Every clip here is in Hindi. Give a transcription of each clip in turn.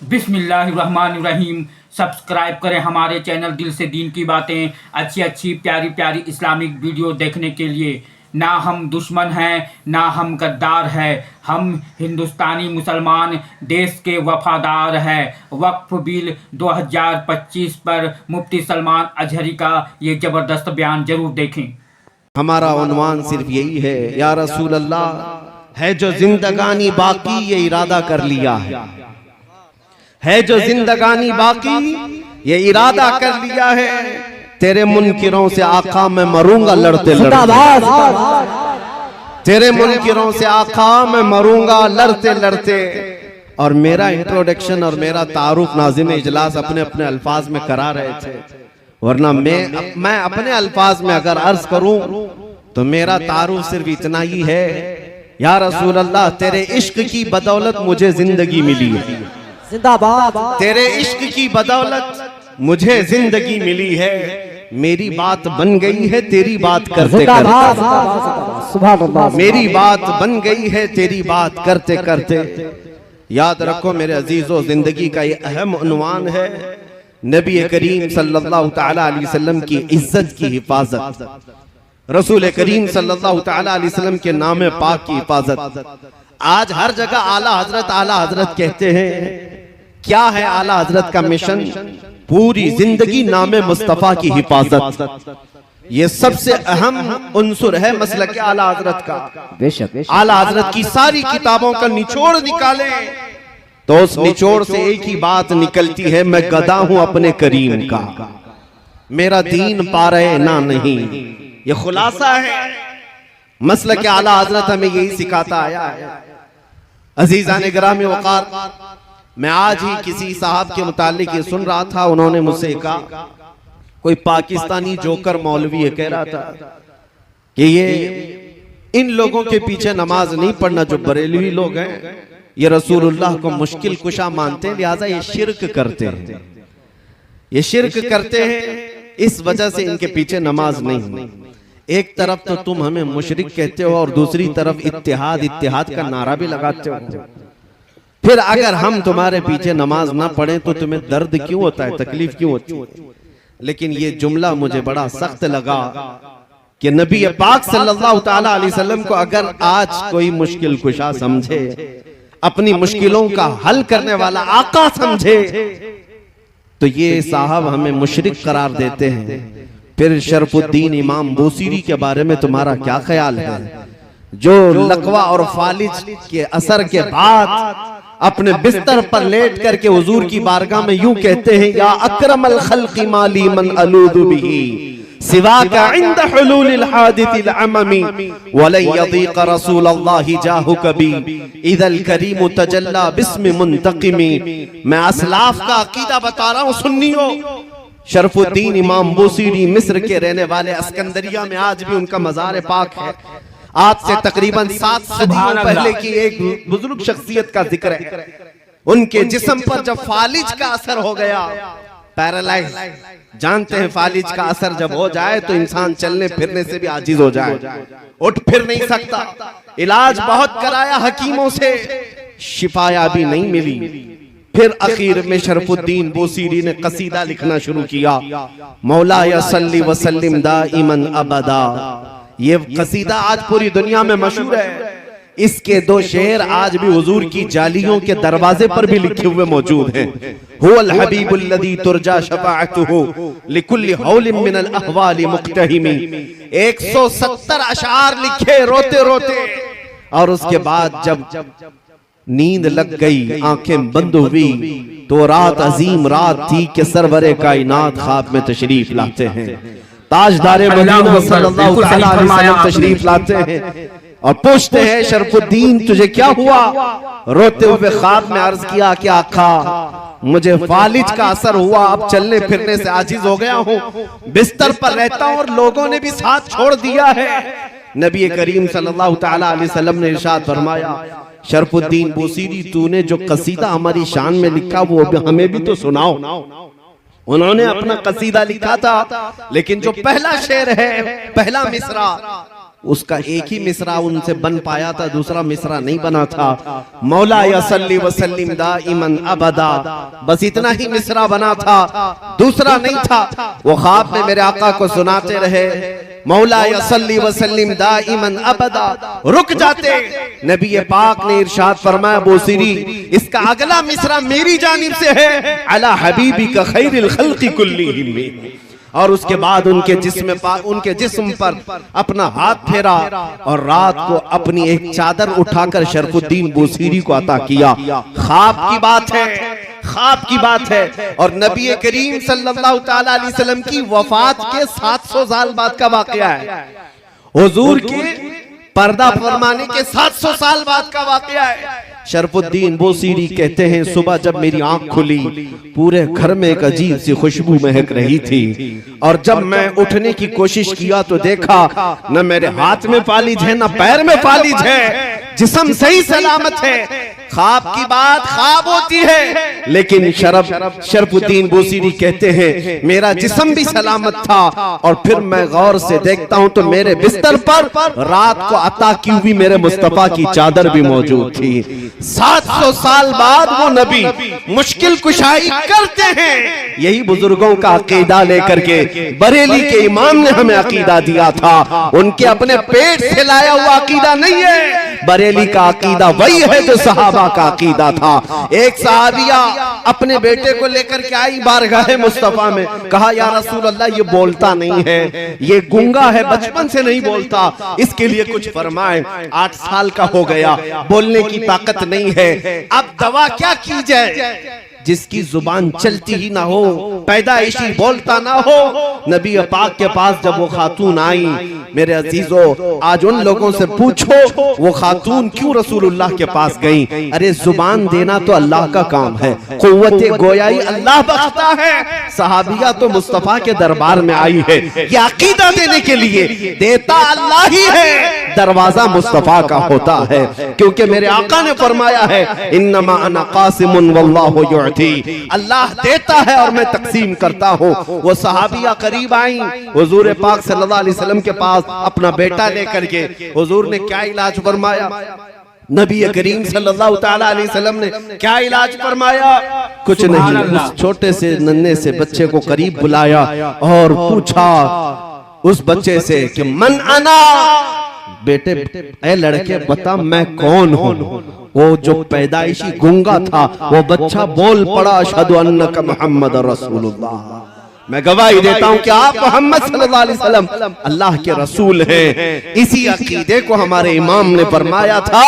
बिस्मिल्लाहिर्रहमानिर्रहीम। सब्सक्राइब करें हमारे चैनल दिल से दीन की बातें, अच्छी अच्छी प्यारी प्यारी इस्लामिक वीडियो देखने के लिए। ना हम दुश्मन हैं ना हम गद्दार हैं, हम हिंदुस्तानी मुसलमान देश के वफादार हैं। वक्फ बिल 2025 पर मुफ्ती सलमान अजहरी का ये ज़बरदस्त बयान जरूर देखें। हमारा उन्वान सिर्फ यही है, या रसूल अल्लाह, है जो जिंदगानी बाकी ये इरादा कर लिया है जो जिंदगानी बाकी ये इरादा कर लिया है, तेरे मुनकिरों से आका मैं मरूंगा लड़ते लड़ते, तेरे मुनकिरों से आका मैं मरूंगा लड़ते लड़ते। और मेरा इंट्रोडक्शन और मेरा तारुफ नाज़िम इजलास अपने अपने अल्फाज में करा रहे थे, वरना मैं अपने अल्फाज में अगर अर्ज करूं तो मेरा तारुफ सिर्फ इतना ही है, या रसूल अल्लाह, तेरे इश्क की बदौलत मुझे जिंदगी मिली है, जिंदाबाद। तेरे इश्क की बदौलत मुझे जिंदगी मिली है, मेरी बात बन गई है तेरी बात करते करते, मेरी बात बन गई है तेरी बात करते करते। याद रखो मेरे अजीजों, जिंदगी का ये अहम उन्वान है नबी करीम सल्लल्लाहु तआला अलैहि वसल्लम की इज्जत की हिफाजत, रसूल करीम सल्लल्लाहु तआला अलैहि वसल्लम के नाम पाक की हिफाजत। आज हर जगह आला हजरत कहते हैं। क्या है आला हजरत का मिशन? पूरी जिंदगी नामे मुस्तफा की हिफाजत। ये सबसे अहम उन्सुर है मसलक आला हजरत का। बेशक आला हजरत की सारी किताबों का निचोड़ निकाले तो उस निचोड़ से एक ही बात निकलती है, मैं गदा हूं अपने करीम का, मेरा दीन पा रहे ना नहीं। ये खुलासा है मसलक आला हजरत, हमें यही सिखाता आया है। अजीजान गिरामी वक़ार, मैं आज ही किसी साहब के मुतालिक ये सुन रहा था, उन्होंने मुझसे कहा, कोई पाकिस्तानी जोकर मौलवी है, कह रहा था कि ये इन लोगों के पीछे नमाज नहीं पढ़ना जो बरेलवी लोग हैं, ये रसूलुल्लाह को मुश्किल कुशा मानते हैं, लिहाजा ये शिर्क करते हैं, ये शिर्क करते हैं, इस वजह से इनके पीछे नमाज नहीं। एक तरफ तो तुम हमें मुशरिक कहते हो और दूसरी तरफ इत्तिहाद का नारा भी लगाते हो। फिर अगर हम तुम्हारे पीछे नमाज ना पढ़ें तो तुम्हें दर्द क्यों होता है, तकलीफ क्यों होती है? लेकिन ये जुमला मुझे बड़ा सख्त लगा कि नबी पाक सल्लल्लाहु तआला अलैहि वसल्लम को अगर आज कोई मुश्किल कुशा समझे, अपनी मुश्किलों का हल करने वाला आका समझे, तो ये साहब हमें मुशरिक करार देते हैं। फिर शरफुद्दीन इमाम बूसीरी के बारे में तुम्हारा क्या ख्याल है, जो लकवा और फालिज के असर के बाद अपने बिस्तर पर लेट करके हुजूर की बारगाह में यूं कहते हैं, या अकरमल खल्क़ि माली मन अलूदु बिही सिवा का इंद हुलूलिल हादिथिल अममी वला यदीक रसूलल्लाहि जाहु कभी इदल करीम तजल्ला बिस्मि मुंतकिमी। मैं असलाफ का अकीदा बता रहा हूं सुन्नियों। शरफुद्दीन इमाम बूसीरी मिस्र के रहने वाले, अस्कंदरिया में आज भी उनका मज़ार पाक है। आज से तकरीबन 7 सदियों पहले की एक बुजुर्ग शख्सियत का जिक्र है। उनके जिस्म पर जब फालिज का असर हो गया, पैरालाइज, जानते हैं फालिज का असर जब हो जाए तो इंसान चलने फिरने से भी आजिज हो जाए, उठ फिर नहीं सकता। इलाज बहुत कराया हकीमों से, शिफाया भी नहीं मिली। फिर आखिर में शरफुद्दीन बूसीरी ने कसीदा लिखना शुरू किया, मौला या सल्ली व सल्लिम दाइमन अबदा। ये कसीदा आज पूरी दुनिया में मशहूर है। इसके 2 शेर आज भी हुजूर की जालियों के दरवाजे पर भी लिखे हुए मौजूद हैं। हुवल हबीबुल्लज़ी तुरजा शफ़ाअतुहु लिकुल्लि हौलिन मिनल अहवालि मुक्तहिमी। 170 अशआर लिखे रोते रोते, और उसके बाद जब नींद लग गई, आंखें बंद हुई, तो रात अजीम रात थी कि सरवरे कायनात ख्वाब में तशरीफ लाते हैं, ताजदारे मदीना सल्लल्लाहु तआला अलैहि वसल्लम तशरीफ लाते हैं और पूछते हैं, शरफुद्दीन तुझे क्या हुआ? रोते हुए ख्वाब में अर्ज किया कि आका, मुझे फालिज का असर हुआ, अब चलने फिरने से आजिज हो गया हूँ, बिस्तर पर रहता हूँ और लोगों ने भी साथ छोड़ दिया है। नबी करीम सल्लल्लाहु तआला अलैहि वसल्लम ने इरशाद फरमाया, शरफुद्दीन बूसीरी, तूने जो कसीदा हमारी शान में लिखा वो हमें भी तो सुनाओ। उन्होंने अपना कसीदा लिखा था, लेकिन जो पहला शेर है, पहला मिसरा, उसका एक ही मिसरा उनसे बन पाया था, दूसरा मिसरा नहीं बना था। मौला सल्ली व सल्लिम दाइमन अबदा, बस इतना ही मिसरा बना था, दूसरा नहीं था। वो ख्वाब में मेरे आका को सुनाते रहे, मौला सल्ली व सल्लिम दाइमन अबदा। रुक जाते, नबी पाक ने इरशाद फरमाया, बोसीरी इसका अगला मिसरा मेरी जानिब से है, अला हबीबी का खैरिल खल्क़ि कुल्लिहिम। और उसके बाद उनके जिस्म पर अपना हाथ फेरा और रात को अपनी एक चादर उठाकर शरफुद्दीन बोसीरी को अता किया। ख्वाब की बात है, ख्वाब की बात है। और नबी करीम सल्लल्लाहु तआला अलैहि वसल्लम की वफात के 700 साल बाद का वाकया है। हुजूर के पर्दा फरमाने के 700 साल बाद का वाकया है। शरफुद्दीन बोसीरी कहते हैं, सुबह जब मेरी आंख खुली, पूरे घर में एक अजीब सी खुशबू महक रही थी। और जब मैं उठने की कोशिश किया तो देखा न मेरे हाथ में फालिज है, न पैर में फालिज है, जिस्म सही सलामत है। ख्वाब की बात ख्वाब होती है, लेकिन शरफुद्दीन बोसीरी कहते हैं, मेरा जिस्म भी सलामत था। और फिर मैं गौर से देखता हूं तो मेरे बिस्तर पर रात को अता की हुई मेरे मुस्तफा की चादर भी मौजूद थी। 700 साल बाद वो नबी मुश्किल कुशाई करते हैं। यही बुजुर्गों का अकीदा लेकर के बरेली के इमाम ने हमें अकीदा दिया था। उनके अपने पेट से लाया हुआ अकीदा नहीं है, बरेली का अकीदा वही है जो सहाबा का अकीदा था। एक सहाबिया अपने बेटे को लेकर के आई बारगाह मुस्तफा में, कहा या रसूल अल्लाह ये बोलता नहीं है, ये गूंगा है, बचपन से नहीं बोलता, इसके लिए कुछ फरमाए। 8 साल का हो गया, बोलने की ताकत नहीं है, अब दवा क्या की जाए? जिसकी जुबान चलती ही ना हो, पैदाइशी बोलता ना हो। नबी पाक के पास जब वो खातून आई, मेरे अजीजों आज उन लोगों से पूछो वो खातून क्यों रसूलुल्लाह के पास गई? अरे जुबान देना तो अल्लाह का काम है, कुव्वत गोयाई अल्लाह बख्शता है। सहाबिया तो मुस्तफा के दरबार में आई है, ये अकीदा देने के लिए, देता अल्लाह ही है, दरवाजा मुस्तफा का होता है। क्योंकि मेरे आका ने फरमाया है, इन्नमा अना कासिमुन वल्लाहु युअती, अल्लाह देता है और मैं तकसीम करता हूँ। वो सहाबिया करीब आई हुजूर पाक सल्लल्लाहु अलैहि वसल्लम के पास अपना बेटा लेकर के। हुजूर ने क्या इलाज फरमाया? नबी करीम सल्लल्लाहु तआला अलैहि वसल्लम ने क्या इलाज फरमाया? कुछ नहीं, उस छोटे से नन्हे से बच्चे को करीब बुलाया और पूछा उस बच्चे से कि मन अना, बेटे ए लड़के बता मैं कौन हूँ? वो जो पैदाइशी गूंगा था वो बच्चा बोल पड़ा, अशहदु अन्नका मुहम्मद रसूलुल्लाह, मैं गवाही देता हूं कि आप मोहम्मद सल्लल्लाहु अलैहि वसल्लम अल्लाह के रसूल हैं। इसी अकीदे को हमारे इमाम ने फरमाया था,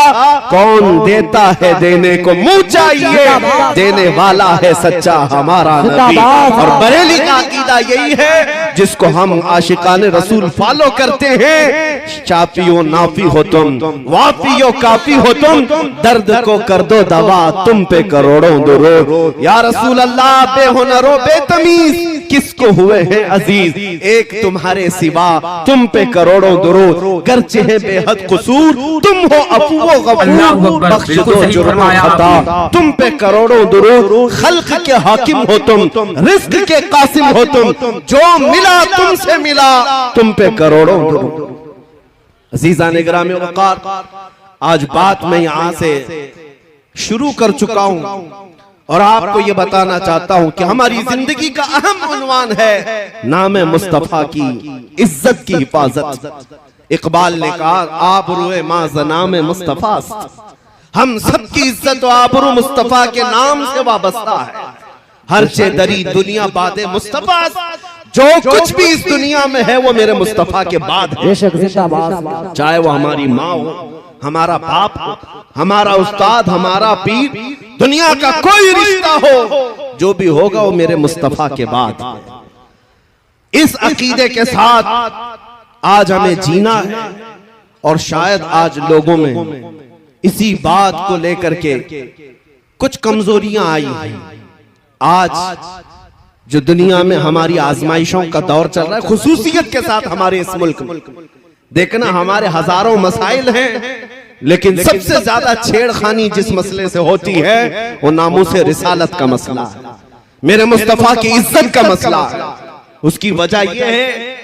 कौन देता है देने को मुंह चाहिए, देने वाला है सच्चा हमारा नबी। और बरेली का अकीदा यही है जिसको हम आशिकाने रसूल फॉलो करते हैं। शाफियो नाफी हो तुम, वाफियो काफी हो तुम, दर्द को कर दो दवा, तुम पे करोड़ों दुरूद। या रसूल अल्लाह बेहुनरो बेतमीज किसको हुए हैं अजीज, एक तुम्हारे सिवा, तुम पे करोड़ों दुरूद, गर्चे हैं बेहद कसूर, तुम हो अफू व गफूर, बख्श दो जुर्म खता, तुम पे करोड़ों दुरूद, खल्क के हाकिम हो तुम, रिज़्क के कासिम हो तुम, जो मिला तुमसे मिला, तुम पे करोड़ों दुरूद। अजीज़ान गिरामी वक़ार, आज बात मैं यहाँ से शुरू कर चुका हूँ और आपको ये बताना चाहता हूं कि हमारी जिंदगी का अहम उन्वान है नाम मुस्तफा की इज्जत की हिफाजत। इकबाल ने कहा, आबरूए मां जनाम मुस्तफा, हम सबकी इज्जत और आबरू मुस्तफा के नाम से वाबस्ता है। हर चे दरी दुनिया बादे मुस्तफा, जो कुछ भी इस दुनिया में है वो मेरे मुस्तफा के बाद है। चाहे वो हमारी माँ हो, हमारा बाप हो, हमारा उस्ताद, हमारा पीर, दुनिया का कोई रिश्ता हो, जो भी होगा वो मेरे मुस्तफा के बाद। इस अकीदे के साथ आज हमें जीना है और शायद आज लोगों में इसी बात को लेकर के कुछ कमजोरियां आई हैं। आज जो दुनिया में हमारी आजमाइशों का दौर चल रहा है, खुसूसियत के साथ हमारे इस मुल्क में, देखना हमारे हजारों मसाइल हैं, लेकिन सबसे ज्यादा छेड़खानी जिस मसले से होती है वो नामूसे रिसालत का मसला है, मेरे मुस्तफा की इज्जत का मसला है। उसकी वजह यह है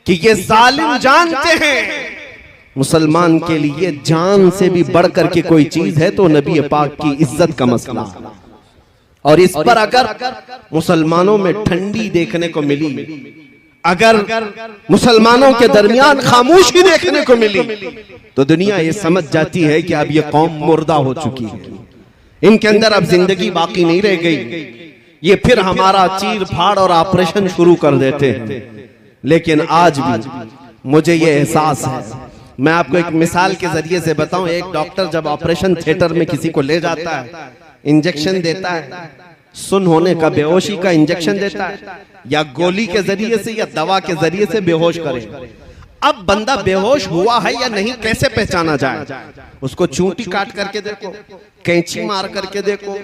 कि ये जालिम जानते हैं मुसलमान के लिए जान से भी बढ़कर के कोई चीज है तो नबी पाक की इज्जत का मसला। और इस पर अगर मुसलमानों में ठंडी देखने को मिली, अगर मुसलमानों के दरमियान खामोशी देखने को मिली, तो दुनिया ये समझ जाती है कि अब ये कौम मुर्दा हो चुकी है, इनके अंदर अब जिंदगी बाकी नहीं रह गई। ये फिर हमारा चीर फाड़ और ऑपरेशन शुरू कर देते हैं। लेकिन आज भी मुझे ये एहसास है, मैं आपको एक मिसाल के जरिए से बताऊं। एक डॉक्टर जब ऑपरेशन थिएटर में किसी को ले जाता है, इंजेक्शन देता है, सुन होने का बेहोशी का इंजेक्शन देता है, या गोली के जरिए से या दवा के जरिए से बेहोश करे। अब बंदा बेहोश हुआ है या नहीं कैसे पहचाना जाए? उसको चूंटी काट करके देखो, कैंची मार करके देखो,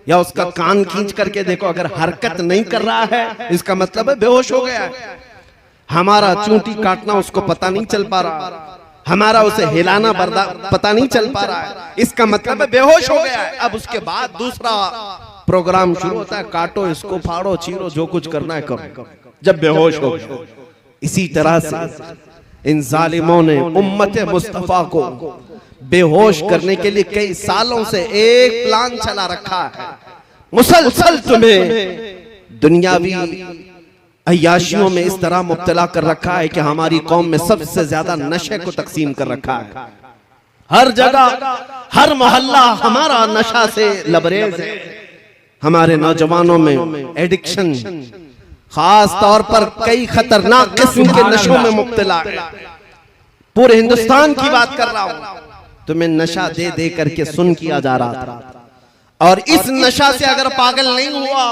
या उसका कान खींच करके देखो। अगर हरकत नहीं कर रहा है इसका मतलब है बेहोश हो गया है। हमारा चूंटी काटना उसको पता नहीं चल पा रहा, हमारा उसे हिलाना पता नहीं चल पा रहा है, इसका मतलब है बेहोश हो गया है। अब उसके बाद दूसरा प्रोग्राम शुरू होता है, काटो इसको, फाड़ो, चीरो, जो कुछ करना है करो, जब बेहोश हो। इसी तरह से इन जालिमों ने उम्मत मुस्तफा को बेहोश करने के लिए कई सालों से एक प्लान चला रखा है। मुसलसल तुम्हें दुनियावी अय्याशियों में इस तरह मुब्तला कर रखा है कि हमारी कौम में सबसे ज्यादा नशे को तकसीम कर रखा है। हर जगह, हर मोहल्ला हमारा नशा से लबरेज है। हमारे नौजवानों में एडिक्शन, खास तौर पर कई खतरनाक किस्म के नशों में मुब्तला है। पूरे हिंदुस्तान की बात कर रहा हूं, तुम्हें नशा दे दे करके सुन किया जा रहा था। और इस नशा से अगर पागल नहीं हुआ,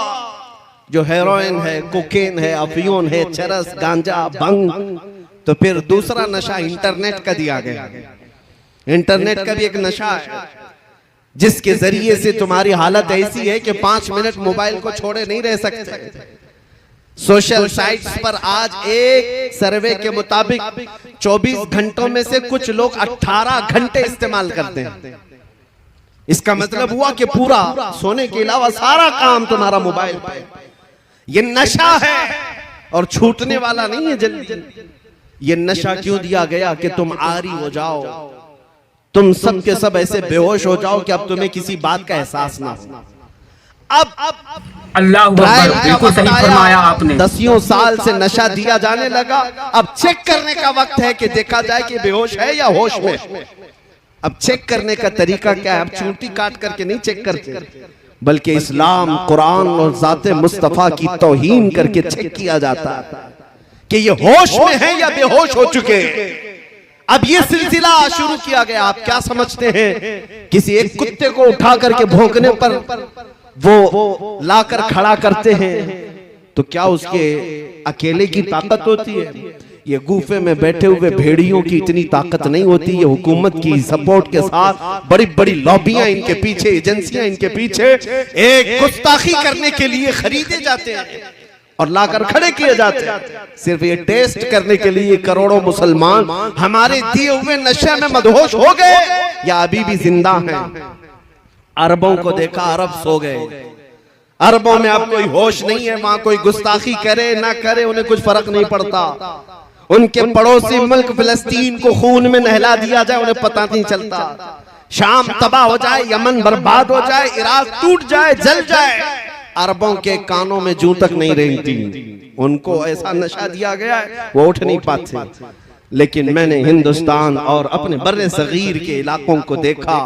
जो हेरोइन है, कोकेन है, अफीम है, चरस, गांजा, भंग, तो फिर दूसरा नशा इंटरनेट का दिया गया। इंटरनेट का भी एक नशा है जिसके जरिए से तुम्हारी हालत ऐसी है कि 5 मिनट मोबाइल को छोड़े नहीं रह सकते। सोशल साइट्स पर आज एक सर्वे के मुताबिक 24 घंटों में से कुछ लोग 18 घंटे इस्तेमाल करते हैं। इसका मतलब हुआ कि पूरा सोने के अलावा सारा काम तुम्हारा मोबाइल पे। ये नशा है और छूटने वाला नहीं है जल्दी। ये नशा क्यों दिया गया कि तुम आरी हो जाओ, तुम सब के सब ऐसे बेहोश हो जाओ कि अब तुम्हें किसी बात का एहसास ना हो। अब अल्लाह अकबर, बिल्कुल सही फरमाया आपने। 10 साल से नशा दिया जाने लगा, अब चेक करने का वक्त है कि देखा जाए कि बेहोश है या होश में। अब चेक करने का तरीका क्या है? अब चूंटी काट करके नहीं चेक करते, बल्कि इस्लाम, कुरान और ज़ाते मुस्तफा की तौहीन करके चेक किया जाता है कि ये होश में है या बेहोश हो चुके हैं। अब ये सिलसिला शुरू किया गया। आप क्या समझते हैं? किसी एक कुत्ते को उठा करके भौंकने पर वो लाकर खड़ा करते हैं तो क्या उसके अकेले की ताकत होती है? ये गुफे में बैठे हुए भेड़ियों की इतनी ताकत नहीं होती। ये हुकूमत की सपोर्ट के साथ बड़ी बड़ी लॉबियां इनके पीछे, एजेंसियां इनके पीछे एक गुस्ताखी करने के लिए खरीदे जाते हैं और लाकर खड़े किए जाते हैं, सिर्फ ये टेस्ट करने के लिए करोड़ों मुसलमान हमारे दिए हुए नशे में मदहोश हो गए या अभी भी जिंदा हैं। अरबों को देखा, अरब सो गए। अरबों में अब कोई होश नहीं है। वहां कोई गुस्ताखी करे ना करे उन्हें कुछ फर्क नहीं पड़ता। उनके पड़ोसी मुल्क फिलिस्तीन को खून में नहला दिया जाए उन्हें पता नहीं चलता। शाम तबाह हो जाए, यमन बर्बाद हो जाए, इराक टूट जाए, जल जाए, अरबों के कानों में जूं तक नहीं रेंगती। उनको ऐसा नशा दिया गया है वो उठ नहीं पाते। लेकिन मैंने हिंदुस्तान और अपने बर्रे सगीर के इलाकों को देखा।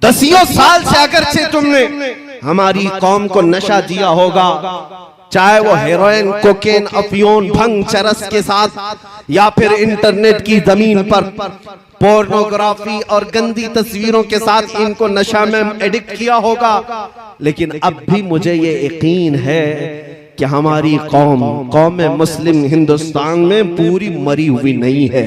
10 साल से अगरचे तुमने हमारी कौम को नशा दिया होगा, चाहे वो हेरोइन, कोकेन, अफीम, भंग, चरस के साथ या फिर इंटरनेट की जमीन पर पोर्नोग्राफी और गंदी तस्वीरों के साथ इनको नशा में एडिक्ट किया होगा। लेकिन अब भी मुझे ये यकीन है कि हमारी कौम मुस्लिम हिंदुस्तान में पूरी मरी हुई नहीं है।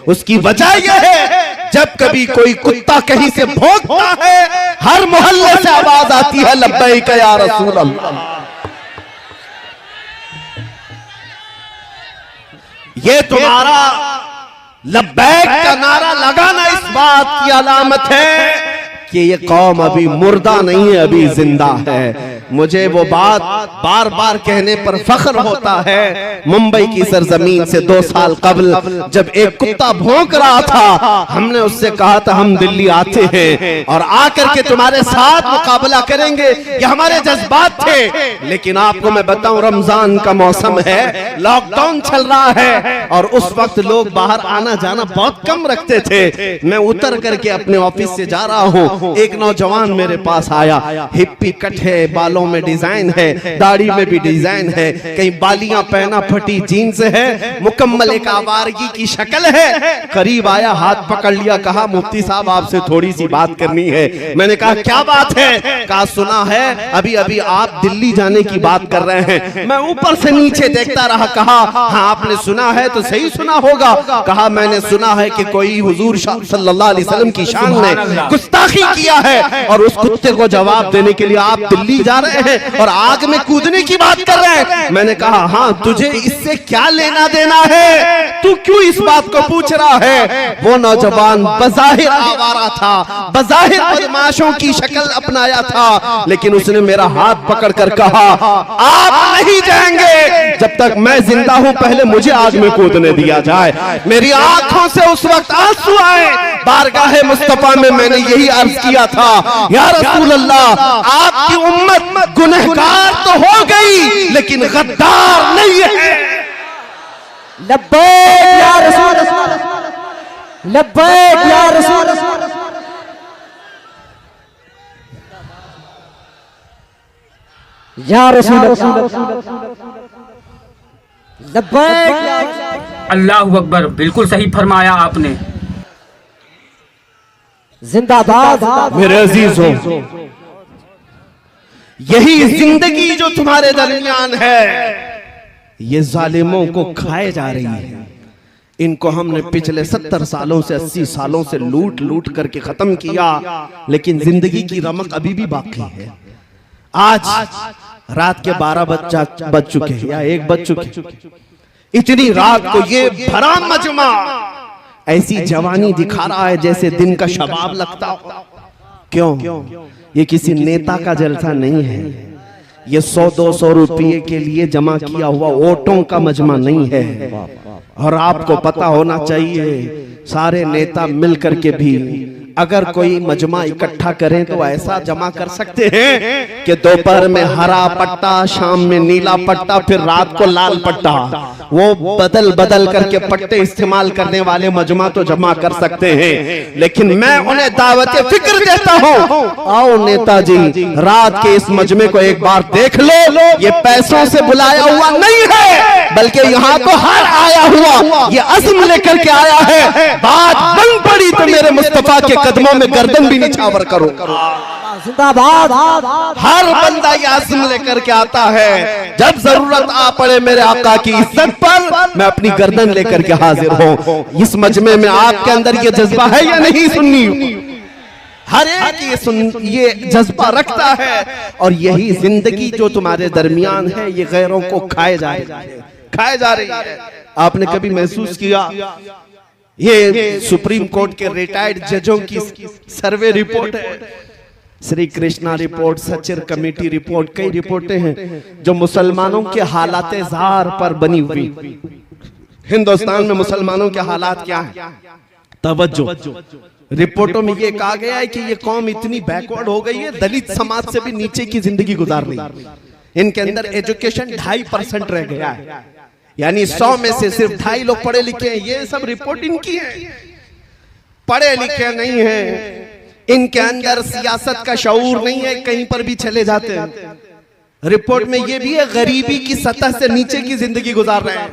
उसकी वजह यह है जब कभी कोई कुत्ता कहीं से भौंकता है, हर मोहल्ले से आवाज आती है लब्बैक या रसूल अल्लाह। ये तुम्हारा लब्बैक का नारा लगाना इस बात की अलामत है कि ये कौम अभी मुर्दा नहीं है, अभी जिंदा है। मुझे वो बात बार बार कहने पर फख्र होता है। मुंबई की सरजमीन से 2 साल कबल जब एक कुत्ता भौंक रहा था, हमने उससे कहा था हम दिल्ली आते हैं और आकर के तुम्हारे साथ मुकाबला करेंगे, ये हमारे जज्बात थे। लेकिन आपको मैं बताऊं, रमजान का मौसम है, लॉकडाउन चल रहा है और उस वक्त लोग बाहर आना जाना बहुत कम रखते थे। मैं उतर करके अपने ऑफिस से जा रहा हूँ, एक नौजवान मेरे पास आया, हिप्पी कट है, बालों में डिजाइन है, दाढ़ी में भी डिजाइन है, कहीं बालियां पहना, फटी जीन्स है, मुकम्मल एक आवारगी की शक्ल है। करीब आया, हाथ पकड़ लिया, कहा मुफ्ती साहब आपसे थोड़ी सी बात करनी है। मैंने कहा क्या बात है? कहा सुना है अभी अभी आप दिल्ली जाने की बात कर रहे हैं। मैं ऊपर से नीचे देखता रहा, कहा हाँ आपने सुना है तो सही सुना होगा। कहा मैंने सुना है कि कोई हुजूर सल्लल्लाहु अलैहि वसल्लम की शान में गुस्ताखी किया है और उस कुत्ते को जवाब देने के लिए आप दिल्ली जा रहे हैं और आग में कूदने की बात कर रहे हैं। मैंने कहा हाँ तुझे इससे क्या लेना देना है, तू क्यों इस बात को पूछ रहा है? वो नौजवान बज़ाहिर आवारा था, बज़ाहिर बदमाशों की शक्ल अपनाया था, लेकिन उसने मेरा हाथ पकड़कर कहा आप नहीं जाएंगे जब तक मैं जिंदा हूं, पहले मुझे आग में कूदने दिया जाए। मेरी आंखों से उस वक्त आंसू आए। बारगाहे मुस्तफा में मैंने यही अर्ज किया था, या रसूल अल्लाह आपकी उम्मत गुनहगार तो हो गई लेकिन गद्दार नहीं है। लब्बैक या रसूल अल्लाह, लब्बैक या रसूल अल्लाह, या रसूल अल्लाह, लब्बैक। अल्लाहु अकबर, बिल्कुल सही फरमाया आपने। जिंदाबाद मेरे अजीजों, यही जिंदगी जो तुम्हारे दरमियान है, ये जालिमों को खाए जा रही है। इनको हमने पिछले 70 सालों से 80 सालों से लूट लूट करके खत्म किया, लेकिन जिंदगी की रमक अभी भी बाकी है। आज रात के 12 बज चुके हैं या 1 बज चुके, इतनी रात को ये भरा मजमा ऐसी जवानी दिखा रहा है जैसे दिन का शबाब लगता हो। क्यों? ये किसी नेता का जलसा नहीं है, ये 100-200 रुपये के लिए जमा किया हुआ वोटों का मजमा नहीं है। और आपको पता होना चाहिए, सारे नेता मिलकर के भी अगर कोई मजमा इकट्ठा करें तो ऐसा जमा कर सकते हैं कि दोपहर में हरा पट्टा, शाम में नीला पट्टा, फिर रात को लाल पट्टा, वो बदल बदल करके पट्टे इस्तेमाल करने वाले मजमा तो जमा कर सकते हैं। लेकिन मैं उन्हें दावत फिक्र देता हूँ, आओ नेताजी रात के इस मजमे को एक बार देख लो। ये पैसों से बुलाया हुआ नहीं है, बल्कि यहाँ तो हर आया हुआ ये अज़्म लेकर के आया है। बात बन पड़ी तो मेरे मुस्तफा के कदमों में गर्दन भी निछावर करो। जिंदाबाद। हर बंदा ये अज़्म लेकर के आता है, जब जरूरत आ पड़े मेरे आका की इज्जत पर, मैं अपनी गर्दन लेकर के हाजिर हूँ। इस मजमे में आपके अंदर ये जज्बा है या नहीं? सुन्नी हर एक ये जज्बा रखता है, और यही जिंदगी जो तुम्हारे दरमियान है ये गैरों को खाए जा रही है। आपने कभी महसूस किया, ये सुप्रीम कोर्ट के रिटायर्ड जजों की सर्वे रिपोर्ट है, Shri Krishna report, Sachar committee report, कई रिपोर्टें हैं जो मुसलमानों के हालात ज़ार पर बनी हुई। हिंदुस्तान में मुसलमानों के हालात क्या है? तवज्जो, रिपोर्टों में ये कहा गया है कि ये कौम इतनी बैकवर्ड हो गई है, दलित समाज से भी नीचे की जिंदगी गुजार रही है। इनके अंदर एजुकेशन 2.5% रह गया है, यानी 100 में से सिर्फ 2.5 लोग पढ़े लिखे हैं। ये सब रिपोर्ट इनकी है, पढ़े लिखे नहीं है, इनके अंदर सियासत का शऊर नहीं है, कहीं पर भी चले जाते हैं। रिपोर्ट में ये भी है गरीबी की सतह से नीचे की जिंदगी गुजार रहे हैं।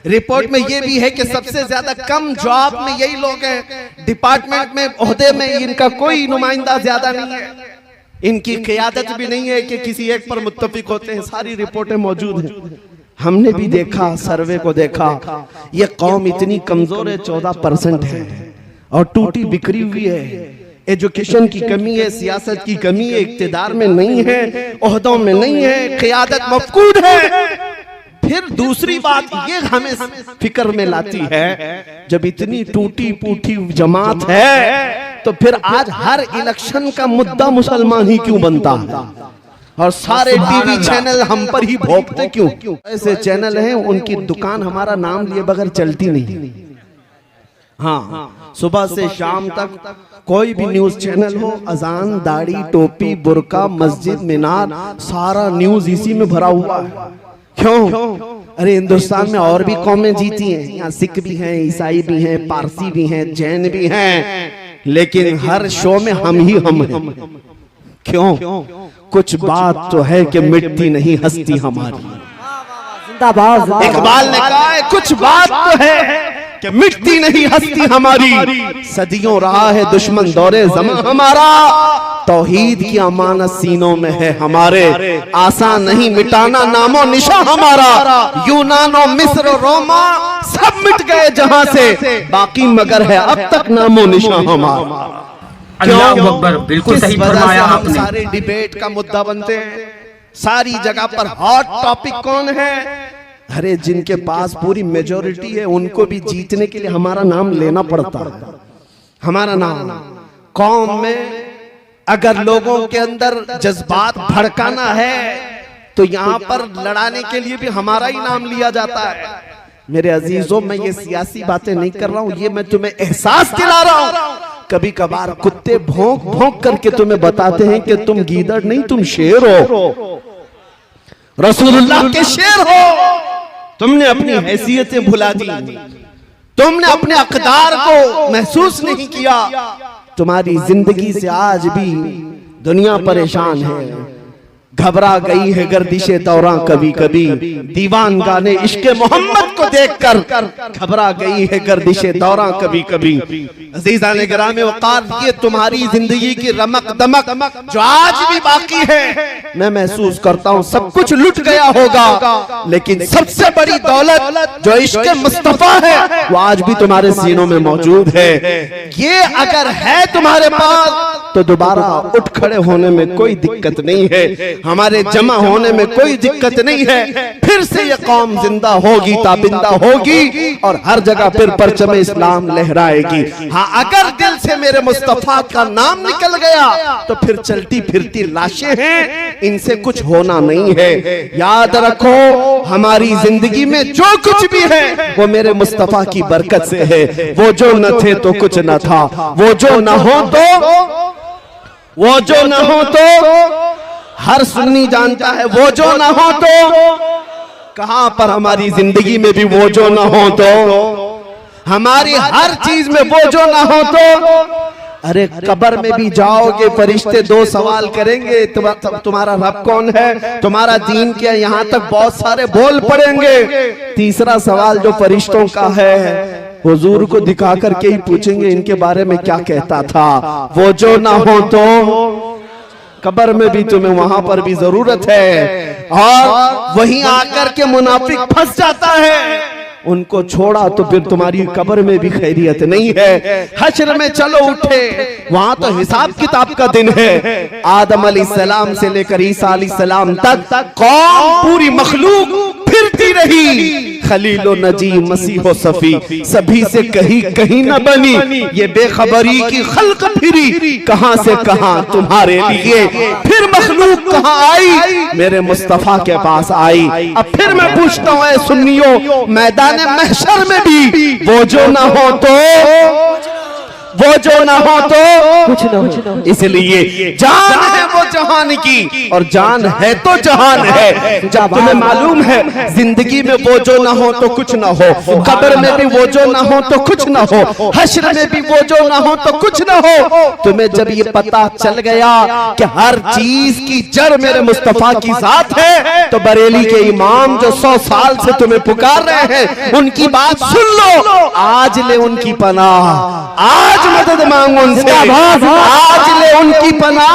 रिपोर्ट में ये भी है कि सबसे ज्यादा कम जॉब में यही लोग हैं, डिपार्टमेंट में ओहदे में इनका कोई नुमाइंदा ज्यादा नहीं है, इनकी क़यादत भी नहीं है कि किसी एक पर मुत्तफिक होते हैं। सारी रिपोर्टें मौजूद हैं, हमने भी देखा, सर्वे को देखा। ये कौम इतनी कमजोर है, 14% है और टूटी बिखरी हुई है। एजुकेशन की कमी है, सियासत की कमी है, इक्तिदार में नहीं है, ओहदों में नहीं है, क़यादत मफकूद है। फिर दूसरी बात ये हमें फिक्र में लाती है, जब इतनी टूटी फूटी जमात है तो फिर आज हर इलेक्शन का मुद्दा मुसलमान ही क्यों बनता है? और सारे टीवी चैनल हम पर ही भोंकते क्यों? ऐसे चैनल हैं उनकी दुकान हमारा नाम लिए बगैर चलती नहीं। हाँ, सुबह से शाम तक कोई भी न्यूज चैनल हो, अजान, दाढ़ी, टोपी, बुर्का, मस्जिद, मीनार, सारा न्यूज इसी में भरा हुआ है। क्यों? अरे हिंदुस्तान में और भी कौमें जीती हैं, यहाँ सिख भी हैं, ईसाई भी हैं, पारसी भी हैं, जैन भी हैं, लेकिन हर शो में हम ही हम हैं। क्यों? कुछ बात तो है कि मिटती नहीं हस्ती हमारी। जिंदाबाद। इकबाल ने कहा है कुछ बात तो है कि मिटती नहीं हस्ती हमारी, सदियों रहा है दुश्मन दौरे ज़मां हमारा, तौहीद की अमानत सीनों में है हमारे, आसान नहीं मिटाना नामो निशा हमारा, यूनानो मिस्र रोमा सब मिट गए जहां से, बाकी मगर है अब तक नामो निशा हमारा। अल्लाहु अकबर, बिल्कुल सही फरमाया आपने। सारे डिबेट का मुद्दा बनते हैं, सारी जगह पर हॉट टॉपिक कौन है? अरे जिनके पास पूरी मेजोरिटी है उनको भी जीतने के लिए हमारा नाम लेना पड़ता है। हमारा नाम कौम में अगर लोगों के अंदर जज्बात भड़काना है तो यहाँ पर लड़ाने के लिए भी हमारा ही नाम लिया जाता है। मेरे अजीजों, मैं ये सियासी बातें नहीं कर रहा हूँ, ये मैं तुम्हें एहसास दिला रहा हूँ। कभी कभार कुत्ते भौंक भौंक करके तुम्हें बताते हैं कि तुम गीदड़ नहीं, तुम शेर हो, रसूलुल्लाह के शेर हो। तुमने अपनी हैसियतें भुला दी, तुमने अपने अक़दार को महसूस नहीं किया। तुम्हारी जिंदगी से आज भी दुनिया परेशान है, घबरा गई है गर्दिशे दौरां कभी कभी, दीवान गाने इश्क़े मोहम्मद को देखकर घबरा गई है गर्दिशे दौरां कभी कभी। अज़ीज़ान गिराम वक़ार, ये तुम्हारी जिंदगी की रमक दमक जो आज भी बाकी है, मैं महसूस करता हूँ सब कुछ लुट गया होगा, लेकिन सबसे बड़ी दौलत जो इश्क़े मुस्तफ़ा है वो आज भी तुम्हारे सीनों में मौजूद है। ये अगर है तुम्हारे पास तो दोबारा उठ खड़े होने में कोई दिक्कत नहीं है, हमारे जमा होने में कोई दिक्कत नहीं है। फिर से ये कौम जिंदा होगी, ताबिंदा होगी और हर जगह फिर परचम इस्लाम लहराएगी। हाँ, अगर दिल से मेरे मुस्तफा का नाम निकल गया तो फिर चलती फिरती लाशें हैं, इनसे कुछ होना नहीं है। याद रखो, हमारी जिंदगी में जो कुछ भी है वो मेरे मुस्तफा की बरकत से है। वो जो न थे तो कुछ न था, वो जो न हो तो हर सुन्नी जानता है, वो जो ना हो तो कहां पर हमारी जिंदगी में भी वो जो ना हो तो, हमारी हर चीज में वो जो ना हो तो। अरे कब्र में भी जाओगे, फरिश्ते दो सवाल करेंगे, तुम्हारा रब कौन है, तुम्हारा दीन क्या, यहाँ तक बहुत सारे बोल पड़ेंगे। तीसरा सवाल जो फरिश्तों का है, हुजूर को दिखा करके ही पूछेंगे इनके बारे में क्या कहता था। वो जो ना हो तो कब्र में भी तुम्हें वहां पर भी जरूरत है। और वहीं आकर के मुनाफिक फंस जाता है, उनको छोड़ा तो फिर तुम्हारी कब्र में भी खैरियत नहीं है। हश्र में चलो उठे, वहां तो हिसाब किताब का दिन है। आदम अलैहिस्सलाम से लेकर ईसा अलैहिस्सलाम तक कौम पूरी मखलूक फिरती रही, खलीलो नजी मसीहो सफी सभी से कहीं न बनी, ये बेखबरी की खल्क फिरी कहां से कहां तुम्हारे लिए, फिर मखलूक कहां आई, मेरे मुस्तफा के पास आई। अब फिर मैं पूछता हूं ऐ सुन्नियों, मैदान महशर में भी वो जो ना हो तो, वो जो ना हो तो कुछ न हो। इसलिए जान है वो जहान की और जान है तो जहान है। जब तुम्हें मालूम है जिंदगी में वो जो ना हो तो कुछ ना हो, कब्र में भी वो जो ना हो तो कुछ ना हो, हश्र में भी वो जो ना हो तो कुछ ना हो। तुम्हें जब ये पता चल गया कि हर चीज की जड़ मेरे मुस्तफा की जात है, तो बरेली के इमाम जो 100 साल से तुम्हें पुकार रहे हैं उनकी बात सुन लो। आज ले उनकी पनाह, आज मदद मांग उनसे, आज ले उनकी पनाह,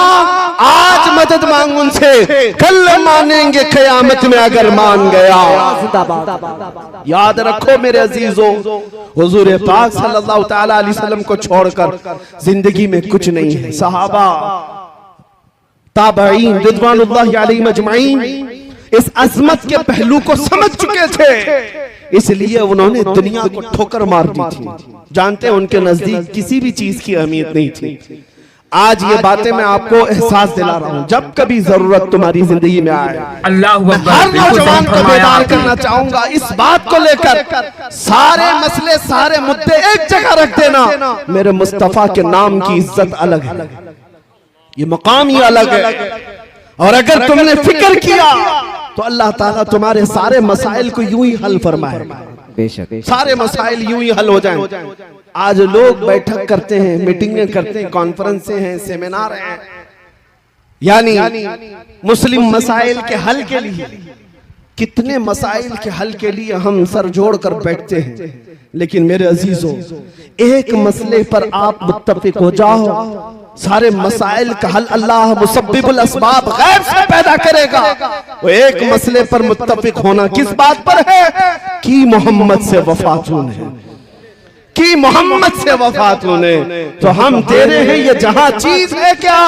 आज मदद मांग उनसे, कल मानेंगे क़यामत में अगर मान गया। याद रखो मेरे अजीजों, हुजूर पाक सल्लल्लाहु तआला अलैहि वसल्लम को छोड़कर जिंदगी में कुछ नहीं है। सहाबा ताबईन रिज़वानुल्लाहि अलैहिम अजमईन इस अजमत के पहलू को समझ चुके थे, इसलिए उन्होंने दुनिया को ठोकर मार दी थी। जानते हैं उनके नजदीक किसी भी चीज की अहमियत नहीं थी। आज ये बातें मैं आपको एहसास दिला रहा हूँ, जब कभी जरूरत तुम्हारी जिंदगी में आए, अल्लाह अकबर, हर बिल्कुल नौजवान सही को फरमाया बेदार आपने। करना चाहूंगा इस बात को लेकर, सारे मसले सारे मुद्दे एक जगह रख देना। मेरे मुस्तफा के नाम की इज्जत अलग है, ये मकाम ही अलग है। और अगर तुमने फिक्र किया तो अल्लाह ताला तुम्हारे सारे मसाइल को यूं ही हल फरमाएगा, बेशक सारे मसाइल यूं ही हल हो जाएं। आज लोग बैठक करते हैं, मीटिंगें करते हैं, कॉन्फ्रेंसें हैं, सेमिनार हैं, यानी मुस्लिम मसाइल के हल के लिए, कितने मसाइल के हल के लिए हम सर जोड़ कर बैठते हैं। लेकिन मेरे अजीजों, एक मसले पर आप मुत्तफिक हो जाओ, सारे मसाइल का हल अल्लाह मुसब्बिबुल अस्बाब गैब से पैदा करेगा। वो एक मसले पर मुत्तफिक होना किस बात पर है कि मोहम्मद से वफातून है, कि मोहम्मद से वफात होने। तो हम तेरे हैं, ये जहां चीज है क्या,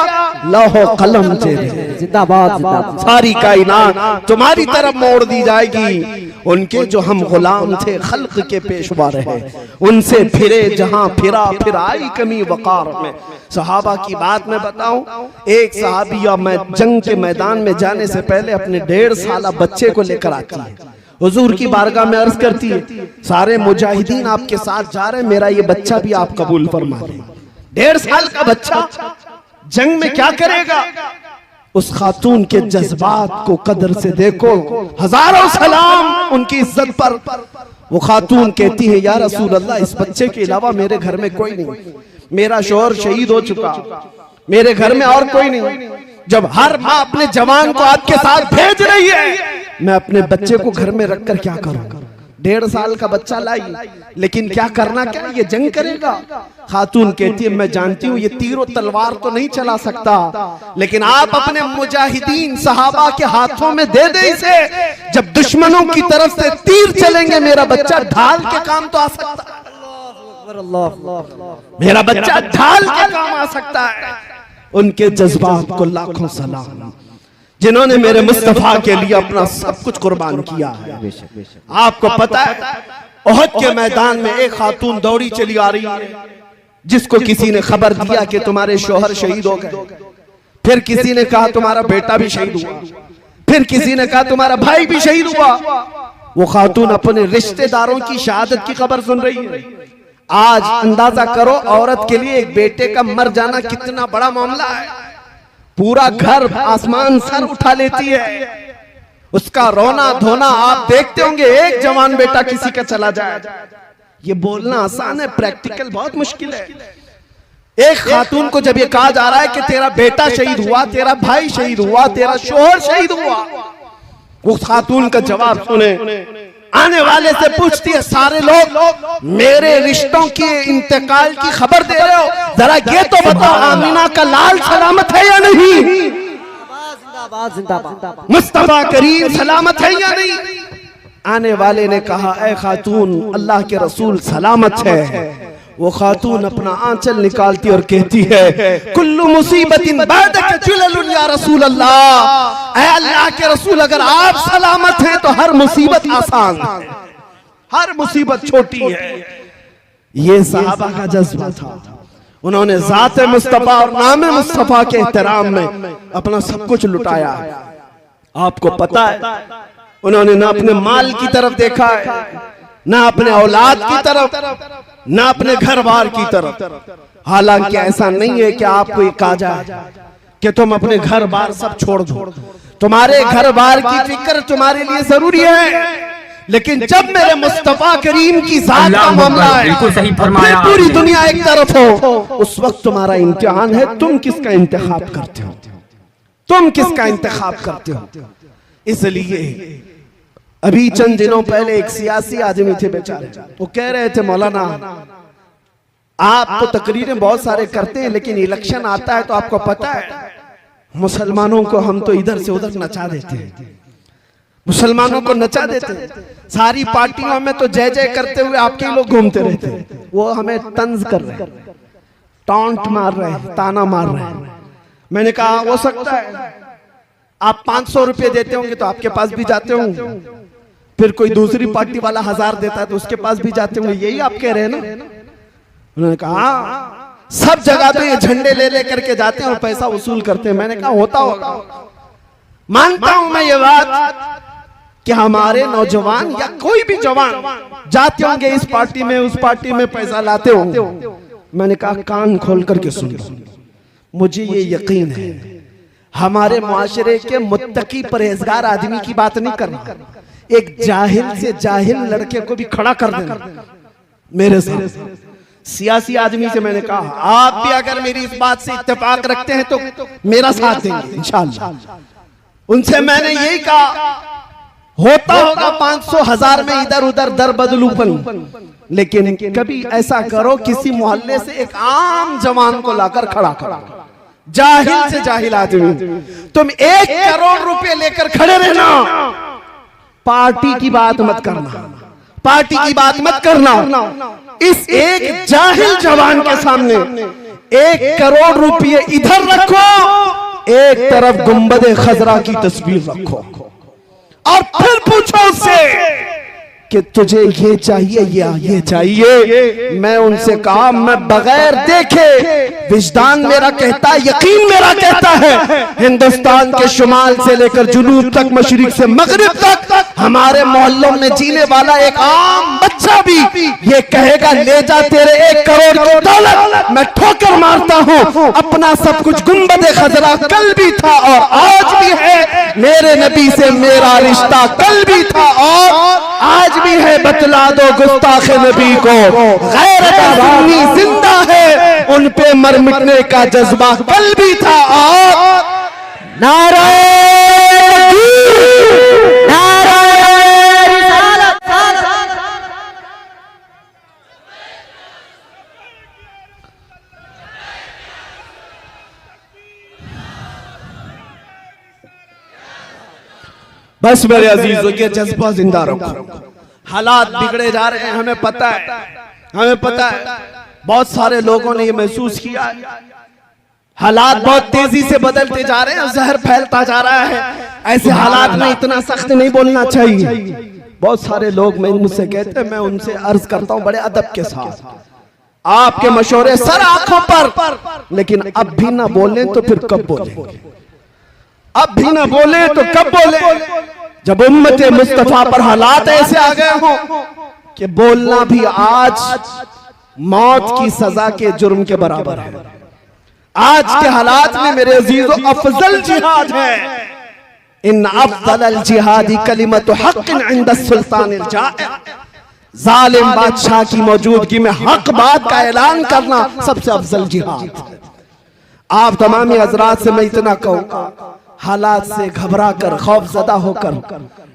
लौह कलम तेरे हैं। जिंदाबाद जिंदाबाद। सारी कायनात तुम्हारी तरफ मोड़ दी जाएगी। उनके जो हम गुलाम थे, खल्क के पेशवा रहे, उनसे फिरे जहां फिरा, फिर आई कमी वकार में। सहाबा की बात मैं बताऊं, एक सहाबिया मैं जंग के मैदान में जाने से पहले अपने 1.5 साल बच्चे को लेकर आती है, हुजूर की बारगाह में अर्ज करती है, सारे मुजाहिदीन आपके साथ जा रहे हैं, मेरा ये बच्चा भी आप कबूल फरमा लें। 1.5 साल का बच्चा जंग में क्या करेगा। उस खातून के जज्बात को कदर से देखो, हजारों सलाम उनकी इज्जत पर। वो खातून कहती है, या रसूल अल्लाह, इस बच्चे के अलावा मेरे घर में कोई नहीं, मेरा शौहर शहीद हो चुका, मेरे घर में और कोई नहीं। जब हर माँ अपने जवान को आपके साथ भेज रही है, मैं अपने बच्चे को घर में रखकर क्या करूं। 1.5 साल का बच्चा लाई, लेकिन क्या करना, क्या ये जंग करेगा। खातून कहती है, मैं जानती हूँ ये तीर और तलवार तो नहीं चला सकता, लेकिन आप अपने मुजाहिदीन सहाबा के हाथों में दे दे इसे, जब दुश्मनों की तरफ से तीर चलेंगे मेरा बच्चा ढाल के काम तो आ सकता है, मेरा बच्चा ढाल के काम आ सकता है। उनके जज्बात को लाखों सलाम, जिन्होंने मेरे मुस्तफा के लिए अपना सब कुछ कुर्बान किया है। आपको पता है, ओहद के मैदान में एक खातून दौड़ी चली आ रही है, जिसको किसी ने खबर दिया कि तुम्हारे शौहर शहीद हो गए, फिर किसी ने कहा तुम्हारा बेटा भी शहीद हुआ, फिर किसी ने कहा तुम्हारा भाई भी शहीद हुआ। वो खातून अपने रिश्तेदारों की शहादत की खबर सुन रही है। आज अंदाजा करो, औरत के लिए एक बेटे का मर जाना कितना बड़ा मामला है। पूरा घर आसमान सर उठा लेती है, उसका रोना धोना आप देखते होंगे। एक जवान बेटा किसी का चला जाए, ये बोलना आसान है, प्रैक्टिकल बहुत मुश्किल है। एक खातून को जब ये कहा जा रहा है कि तेरा बेटा शहीद हुआ, तेरा भाई शहीद हुआ, तेरा शौहर शहीद हुआ, वो खातून का जवाब सुने, आने वाले से पूछती है, सारे लोग मेरे रिश्तों के इंतकाल की खबर दे रहे हो, जरा ये तो बताओ आमीना का लाल सलामत है या नहीं, जिंदाबाद जिंदाबाद। मुस्तफा करीम सलामत है या नहीं। आने वाले ने कहा, ऐ खातून, अल्लाह के रसूल सलामत है। वो खातून अपना आंचल निकालती और कहती है, कुल्लु मुसीबतिन बादक जुललुन या रसूल अल्लाह, ऐ अल्लाह के रसूल, अगर आप सलामत हैं तो हर मुसीबत आसान है, हर मुसीबत छोटी है। ये सहाबा का जज्बा था। उन्होंने ज़ात मुस्तफा और नाम मुस्तफा के एहतराम में अपना सब कुछ लुटाया। आपको पता है, उन्होंने ना अपने माल की तरफ देखा है, ना अपने औलाद की तरफ, ना अपने घर बार की तरफ। हालांकि ऐसा नहीं है कि आपको ये कहा जाए कि तुम अपने घर बार सब छोड़ दो, तुम्हारे घर बार की फिक्र तुम्हारे लिए जरूरी है, लेकिन जब मेरे मुस्तफा करीम की जात का मामला है, बिल्कुल सही फरमाया, पूरी दुनिया एक तरफ हो, उस वक्त तुम्हारा इम्तिहान है, तुम किसका इंतखाब करते हो, तुम किसका इंतखाब करते हो। इसलिए अभी चंद दिनों पहले एक सियासी आदमी थे बेचारे, वो कह रहे थे, मौलाना आप तो तकरीरें बहुत सारे करते हैं, लेकिन इलेक्शन आता है तो आपको पता है मुसलमानों को हम तो इधर से उधर नचा देते हैं, मुसलमानों को नचा देते हैं, सारी पार्टियों में तो जय जय करते हुए आपके लोग घूमते रहते हैं, वो हमें तंज कर रहे हैं, टॉन्ट मार रहे हैं, ताना मार रहे हैं। मैंने कहा, हो सकता है आप 500 रुपए देते होंगे तो आपके पास भी जाते होंगे, फिर कोई दूसरी पार्टी वाला 1000 देता है तो उसके पास भी जाते होंगे, यही आप कह रहे हैं ना। उन्होंने कहा, सब जगह पे ये झंडे ले ले करके जाते हैं और पैसा वसूल करते हैं। मैंने कहा होता होगा, मानता हूं मैं ये बात कि हमारे नौजवान या कोई भी जवान जाते होंगे इस पार्टी में उस पार्टी में, पैसा लाते होंगे। मैंने कहा कान खोल करके सुन लो, मुझे ये यकीन है हमारे मुआशरे के मुत्तकी परहेजगार आदमी की बात नहीं करना, एक जाहिल से जाहिल लड़के को भी खड़ा कर देना मेरे साथ। सियासी आदमी से मैंने कहा आप भी अगर मेरी इस बात से इत्तेफाक रखते हैं तो मेरा साथ देंगे इंशाअल्लाह। उनसे मैंने यही कहा होता होगा 500,000 में इधर उधर दर बदलूपन, लेकिन कभी ऐसा करो किसी मोहल्ले से एक आम जवान को लाकर खड़ा करो, जाहिल से जाहिल आदमी। तुम 1 करोड़ रुपए लेकर खड़े रहना, पार्टी की बात मत करना, पार्टी की बात मत करना। इस एक जाहिल जवान के सामने 1 करोड़ रुपए इधर रखो, एक तरफ गुंबद खजरा की तस्वीर रखो और फिर पूछो उससे कि तुझे ये चाहिए या ये चाहिए। मैं उनसे कहा मैं बगैर देखे, विजदान मेरा कहता है, यकीन मेरा कहता है, हिंदुस्तान के शुमाल से लेकर जुनूब तक, मशरिक से मगरिब तक हमारे मोहल्लों में जीने वाला एक आम बच्चा भी ये कहेगा ले जा तेरे 1 करोड़ की दौलत। मैं ठोकर मारता हूँ, अपना सब कुछ गुंबद खजरा कल भी था और आज भी है, मेरे नबी से मेरा रिश्ता कल भी था और आज भी है। बतला दो गुस्ताखे नबी को गैरत अवामी जिंदा है, उन पे मर मिटने का जज्बा कल भी था और नारे बस मेरे अजीजों के जज्बा जिंदा रखो। हालात बिगड़े जा रहे हैं, हमें पता है, हमें पता है, बहुत सारे लोगों ने ये महसूस किया है। हालात बहुत तेजी से बदलते जा रहे हैं, जहर फैलता जा रहा है। ऐसे हालात में इतना सख्त नहीं बोलना चाहिए। बहुत सारे लोग मुझसे कहते हैं, मैं उनसे अर्ज करता हूं बड़े अदब के साथ, आपके मशवरे सर आंखों पर, लेकिन अब भी ना बोलें तो फिर कब बोलेंगे? अब भी ना बोले तो कब बोले? जब उम्मत मुस्तफा पर हालात ऐसे आ गए हो कि बोलना भी आज मौत की सजा के जुर्म के बराबर है। आज के हालात में मेरे अजीजों अफजल जिहाद है। इन अफजल जिहादी कलिमतु हक़्क़िन इंद सुल्तान जाइर, जालिम बादशाह की मौजूदगी में हक बात का ऐलान करना सबसे अफजल जिहाद। आप तमामी हजरात से मैं इतना कहूंगा, हालात से घबरा कर, खौफजदा होकर,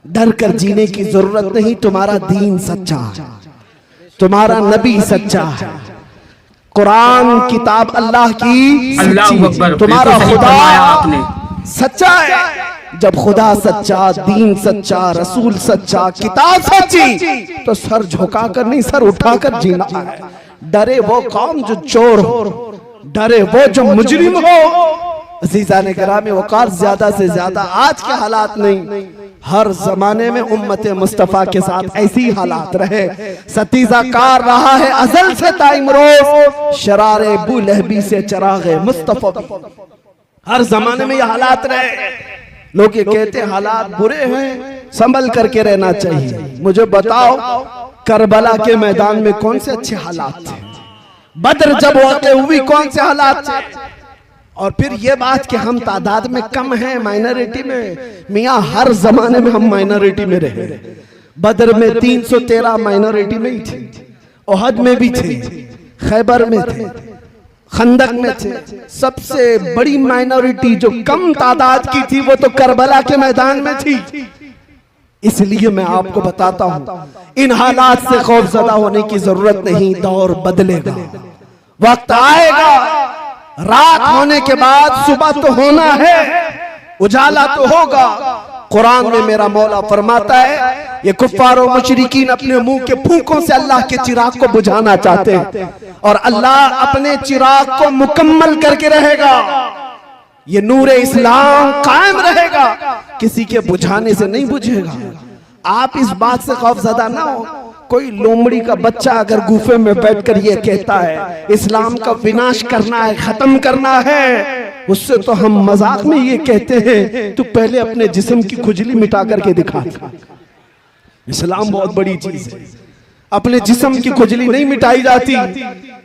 डर कर जीने की जरूरत नहीं। तुम्हारा दीन सच्चा है, तुम्हारा नबी सच्चा है, कुरान किताब अल्लाह की सच्ची, तुम्हारा खुदा सच्चा है। जब खुदा सच्चा, दीन सच्चा, रसूल सच्चा, किताब सच्ची, तो सर झुकाकर नहीं सर उठाकर जीना है। डरे वो कौम जो चोर हो, डरे वो जो मुजरिम हो। अज़ीज़ान गिरामी वक़ार, ज्यादा से ज्यादा आज के हालात नहीं, हर जमाने में उम्मत मुस्तफा के साथ ऐसी ही हालात रहे। सतीजा कार रहा है अजल से ताइमरोज, शरारे बुलहबी से चरागे मुस्तफा। हर जमाने में ये हालात रहे। लोग ये कहते हैं हालात बुरे हैं, संभल करके रहना चाहिए। मुझे बताओ, करबला के मैदान में कौन से अच्छे हालात थे? बद्र जब वाक़या हुई कौन से हालात थे? और फिर ये बात कि हम तादाद में कम हैं, माइनॉरिटी में, मियाँ हर जमाने में हम माइनॉरिटी में रहे। बद्र में 313 माइनॉरिटी में ही थे, ओहद में भी थे, खैबर में थे, खंदक में थे। सबसे बड़ी माइनॉरिटी जो कम तादाद की थी वो तो करबला के मैदान में थी। इसलिए मैं आपको बताता हूं, इन हालात से खौफजदा होने की जरूरत नहीं। दौर बदलेगा, वक्त आएगा, रात होने के बाद सुबह तो होना है, उजाला तो होगा। कुरान में मेरा मौला फरमाता है, ये कुफ्फार और मुशरिकीन अपने मुंह के फूंकों से अल्लाह के चिराग को बुझाना चाहते हैं और अल्लाह अपने चिराग को मुकम्मल करके रहेगा। ये नूर इस्लाम कायम रहेगा, किसी के बुझाने से नहीं बुझेगा। आप इस बात से खौफजदा ना हो कोई लोमड़ी का बच्चा अगर गुफे में बैठकर ये कहता है इस्लाम का विनाश करना है, खत्म करना है, उससे तो हम मजाक में ये कहते हैं तू पहले अपने जिस्म की खुजली मिटा करके दिखा। इस्लाम बहुत बड़ी चीज है, अपने जिस्म की खुजली नहीं मिटाई जाती,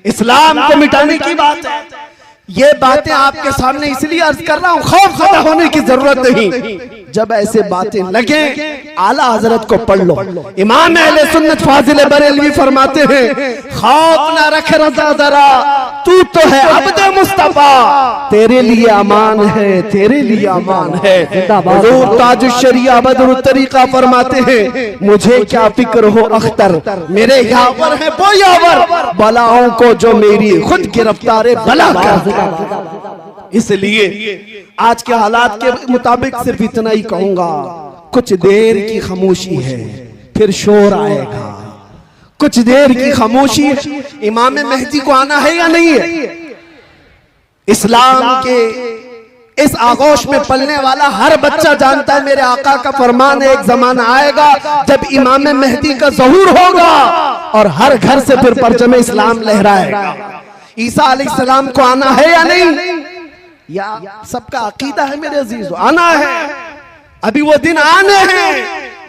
इस्लाम को मिटाने की बात है। ये बातें आपके सामने इसलिए अर्ज कर रहा हूं, खौफ ज़दा होने की जरूरत नहीं। जब ऐसे बातें लगे आला हजरत को पढ़ लो। इमाम अहले सुन्नत फाजिल बरेलवी फरमाते हैं खौफ ना रख रज़ा जरा, तू तो है अब्द मुस्तफा, तेरे लिए अमान है, तेरे लिए अमान है। हुजूर ताजुश शरिया बदरुत तरीका फरमाते हैं मुझे क्या फिक्र हो अख्तर, मेरे यावर है वो यावर, बलाओं को जो मेरी खुद गिरफ्तार बला कर। इसलिए आज के हालात के मुताबिक सिर्फ इतना ही कहूंगा, कुछ देर की खामोशी है फिर शोर आएगा, कुछ देर की खामोशी है। इमाम मेहदी को आना है या नहीं है? इस्लाम के इस आगोश में पलने वाला हर बच्चा जानता है मेरे आका का फरमान है, एक जमाना आएगा जब इमाम मेहदी का ज़हूर होगा और हर घर से फिर परचम इस्लाम लहराएगा। ईसा अलैहिस्सलाम को आना है या नहीं? या सबका अकीदा है मेरे अजीजों, आना है, अभी वो दिन आने हैं।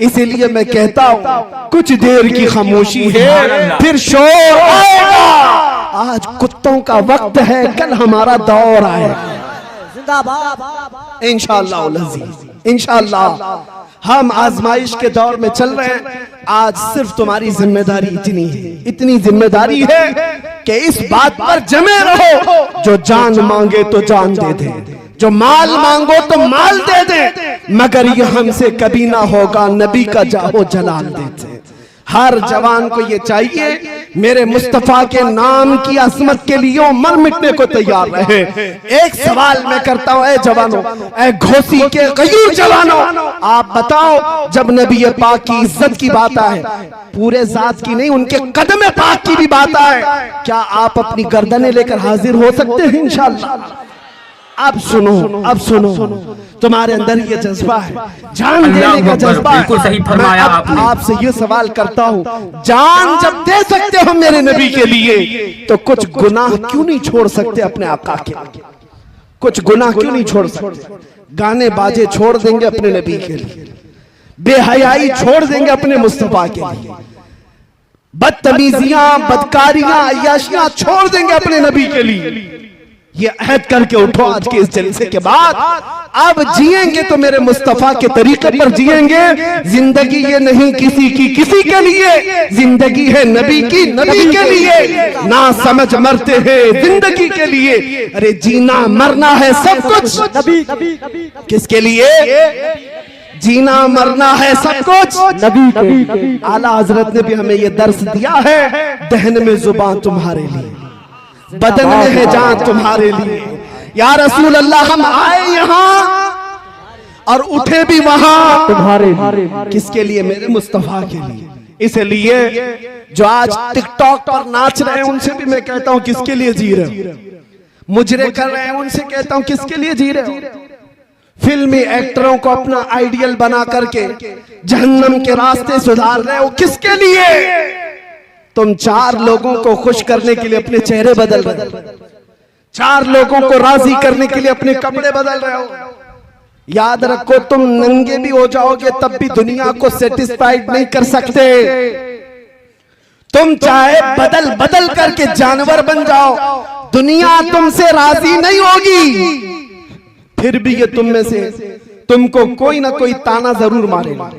इसीलिए मैं कहता हूं कुछ देर की खामोशी है फिर शोर आएगा। आज कुत्तों का वक्त है, कल हमारा दौर आएगा इंशाअल्लाह अज़ीज़। इंशाअल्लाह हम आजमाइश के दौर में चल रहे हैं। आज सिर्फ तुम्हारी जिम्मेदारी इतनी है, इतनी जिम्मेदारी है कि इस बात पर जमे रहो, जो जान मांगे तो जान दे दे, जो माल मांगो तो माल दे दे, मगर ये हमसे कभी ना होगा नबी का जाहो जलाल देते। हर जवान को ये चाहिए मेरे मुस्तफा के नाम की असमत के लिए मर मिटने को तैयार रहे। एक सवाल मैं करता हूं, ए जवानों, ए घोसी के गयूर जवानों, आप बताओ जब नबी पाक की इज्जत की बात आए, पूरे जात की नहीं उनके कदम पाक की भी बात आए, क्या आप अपनी गर्दनें लेकर हाजिर हो सकते हैं? इंशाअल्लाह। अब सुनो, अब सुनो, तुम्हारे अंदर ये जज्बा है, जान देने का जज्बा है। बिल्कुल सही फरमाया आपने। आपसे ये सवाल करता हूँ, जान जब दे सकते हो मेरे नबी के लिए तो कुछ गुनाह क्यों नहीं छोड़ सकते अपने आका के? कुछ गुनाह क्यों नहीं छोड़ सकते? गाने बाजे छोड़ देंगे अपने नबी के लिए, बेहयाई छोड़ देंगे अपने मुस्तफा के लिए, बदतमीजियां, बदकारियां, अय्याशियां छोड़ देंगे अपने नबी के लिए। ये अहद करके उठो आज के इस जलसे के बाद, अब जिएंगे तो मेरे मुस्तफा के तरीके पर जिएंगे। जिंदगी ये नहीं किसी की किसी के लिए, जिंदगी है नबी की नबी के लिए। ना समझ मरते हैं जिंदगी के लिए, अरे जीना मरना है सब कुछ नबी। किसके लिए? जीना मरना है सब कुछ नबी। आला हजरत ने भी हमें ये दर्स दिया है, दहन में जुबान तुम्हारे लिए, बदन में है जान तुम्हारे लिए। या रसूल अल्लाह, हम आए यहाँ और उठे भी वहां तुम्हारे। किसके लिए? मेरे मुस्तफा के लिए। इसलिए जो आज टिकटॉक पर नाच रहे हैं उनसे भी मैं कहता हूं किसके लिए जी रहे हो? मुजरे कर रहे हैं उनसे कहता हूं किसके लिए जी रहे हो? फिल्मी एक्टरों को अपना आइडियल बना करके जहन्नम के रास्ते सुधार रहे हो, किसके लिए? तुम चार लोगों को खुश करने के लिए अपने चेहरे बदल रहे हो, चार लोगों को राजी करने के लिए अपने कपड़े बदल रहे हो। याद रखो, तुम नंगे भी हो जाओगे तब भी दुनिया को सेटिस्फाइड नहीं कर सकते। तुम चाहे बदल बदल करके जानवर बन जाओ, दुनिया तुमसे राजी नहीं होगी। फिर भी ये तुम में से तुमको कोई ना कोई ताना जरूर मारेगा,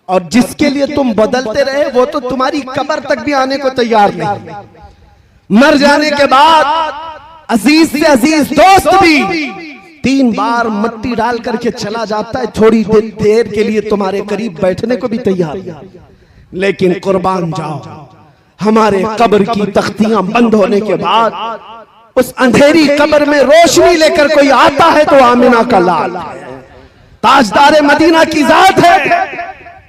और जिसके लिए तुम बदलते रहे वो तो तुम्हारी कब्र तक भी आने को तैयार नहीं। मर जाने के बाद अजीज से अजीज दोस्त भी 3 बार मिट्टी डाल करके चला जाता है, थोड़ी देर के लिए तुम्हारे करीब बैठने को भी तैयार नहीं। लेकिन कुर्बान जाओ, हमारे कब्र की तख्तियां बंद होने के बाद उस अंधेरी कब्र में रोशनी लेकर कोई आता है तो आमिना का लाल, ताजदार मदीना की जात है।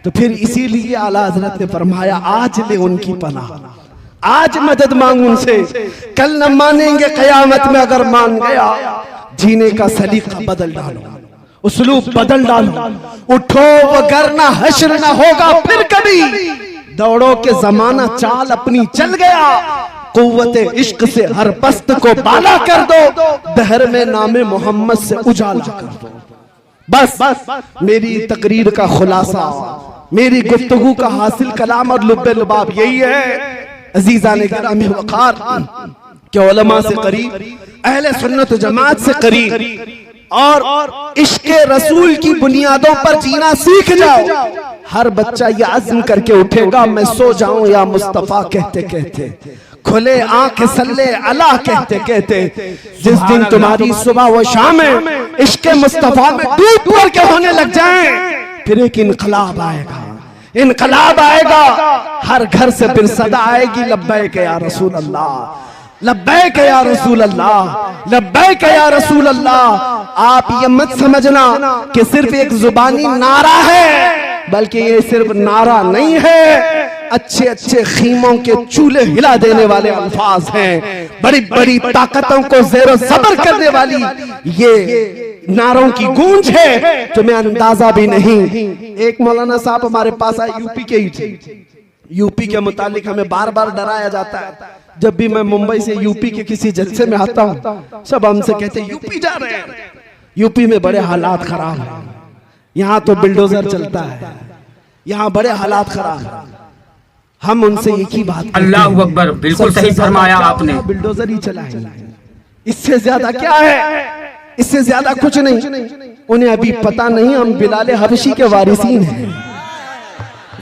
तो फिर इसीलिए आला हजरत ने फरमाया आज ले उनकी पनाह, आज मदद मांग उनसे, कल न मानेंगे कयामत में अगर मान गया। जीने का सलीका बदल डालो, उस्लूब बदल डालो, उठो वगरना हश्र न होगा फिर कभी। दौड़ो के जमाना चाल अपनी चल गया, कुव्वते इश्क से हर पस्त को बाला कर दो, दहर में नामे मोहम्मद से उजाला कर दो। बस मेरी तकरीर का खुलासा, मेरी गुफ्तगू का हासिल कलाम और लुब्बे लुबाब यही है अजीज़ान गिरामी वक़ार के उलमा से करीब, अहले सुन्नत जमात से करीब और इश्क़े रसूल की बुनियादों पर जीना सीख जाओ। हर बच्चा ये अज़्म करके उठेगा मैं सो जाऊं या मुस्तफा कहते कहते, खुले आंख सल्ले अला कहते कहते। जिस दिन तुम्हारी सुबह व शाम इश्क़े मुस्तफा में डूब पड़ के होने लग जाए, फिर एक इनकलाब आएगा, इनकलाब आएगा। हर घर से फिर सदा आएगी लब्बैक या रसूल अल्लाह, लब्बैक या रसूल अल्लाह, लब्बैक या रसूल अल्लाह। आप ये मत समझना कि सिर्फ एक जुबानी नारा है, बल्कि ये सिर्फ नारा नहीं है, अच्छे अच्छे खीमों के चूल्हे हिला देने वाले अल्फाज हैं, बड़ी बड़ी ताकतों को ज़ेरो ज़बर करने वाली ये नारों की गूंज है, तुम्हें अंदाजा भी नहीं। एक मौलाना साहब हमारे पास आए, यूपी के ही थे। यूपी के मुतालिक हमें बार बार डराया जाता है। जब भी मैं मुंबई से यूपी के किसी जलसे में आता हूँ, सब हमसे कहते हैं यूपी जा रहे हैं, यूपी में बड़े हालात खराब हैं, यहाँ तो बिल्डोजर चलता है, यहाँ बड़े हालात खराब हैं। हम उनसे एक ही बात, अल्लाह अकबर, बिल्कुल सही फरमाया आपने, बिल्डोजर ही चलाएंगे, इससे ज्यादा क्या है, इससे ज्यादा कुछ नहीं। उन्हें अभी पता नहीं हम बिलाल हबशी के वारिसीन हैं,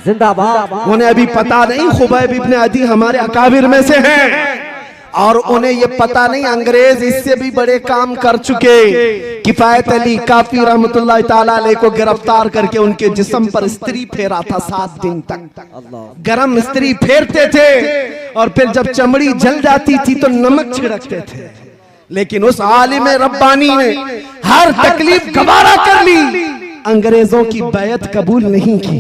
जिंदाबाद। उन्हें अभी पता नहीं खुबैब इब्ने अदी हमारे अकाबिर में से हैं, और उन्हें ये पता नहीं अंग्रेज इससे भी बड़े काम कर चुके। किफायत अली काफी रहमतुल्लाह ताला अलैह को गिरफ्तार करके उनके जिस्म पर स्त्री फेरा था 7 दिन तक, गरम स्त्री फेरते थे, और फिर जब चमड़ी जल जाती थी तो नमक छिड़कते थे। लेकिन उस आलिम रब्बानी ने हर तकलीफ गवारा कर ली, अंग्रेजों की बैत कबूल नहीं की,